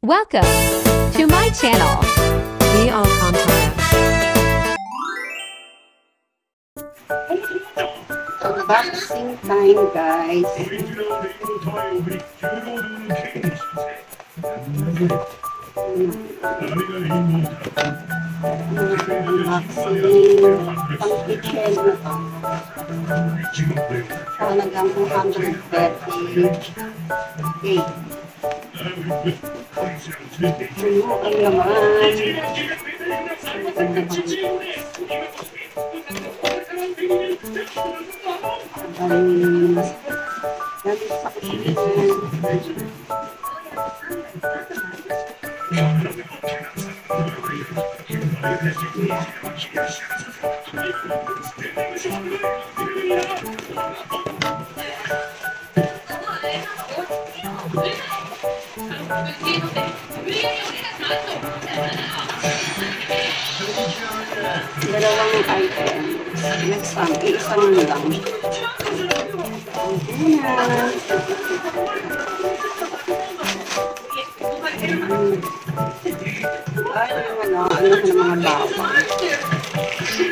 Welcome to my channel. Be Alcantara. Unboxing time, guys. Unboxing pang kitchen na to. Talagang 238. Ano ang laman? Dalawang items. Next time, isang lang. Ay, ano ka ng mga bawang.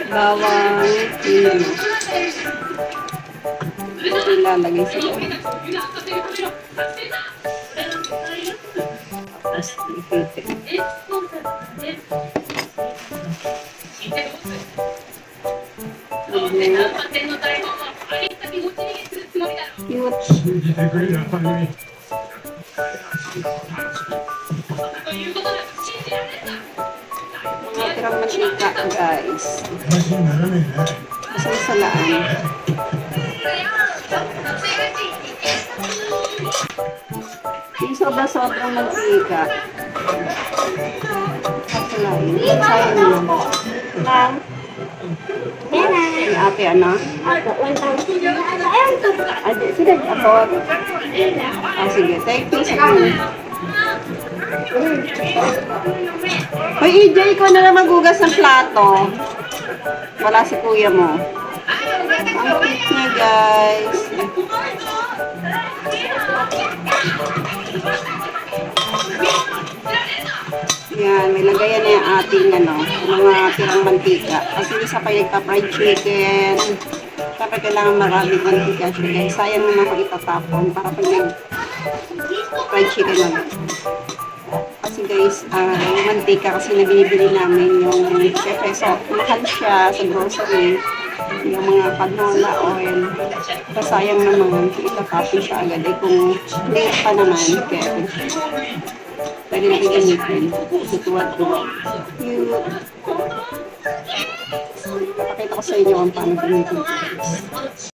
Bawang, yun. Ito ilalagay sa loob. Tapos, ipitin. Mga tirang mantika, guys. Isang salaan. Yung sobrang mantika. Kasalain. Sayang naman. Ma'am? Yung ate, ano? Ako, 1,000. Ayun to. Sige, ako. Sige, take this one. Hoy, EJ, ikaw na lang magugas ng plato. Wala si kuya mo. Ang cute niya, guys. Yan, may lagayan na yung ating mga tirang mantika. Kasi isa pa yung fried chicken. Dapat kailangan maraming mantika siya, guys. Sayang naman kung itatapon para pag fried chicken naman. Kasi guys, yung mantika kasi na binibili namin yung peso. Mahal siya sa grocery. Yung mga canola oil. Sayang naman kung itatapon siya agad. Kung late pa naman, kaya pwede natin gamitin. Tutuwa-tuwa. Cute. Papakita ko sa inyo kung paano gamitin.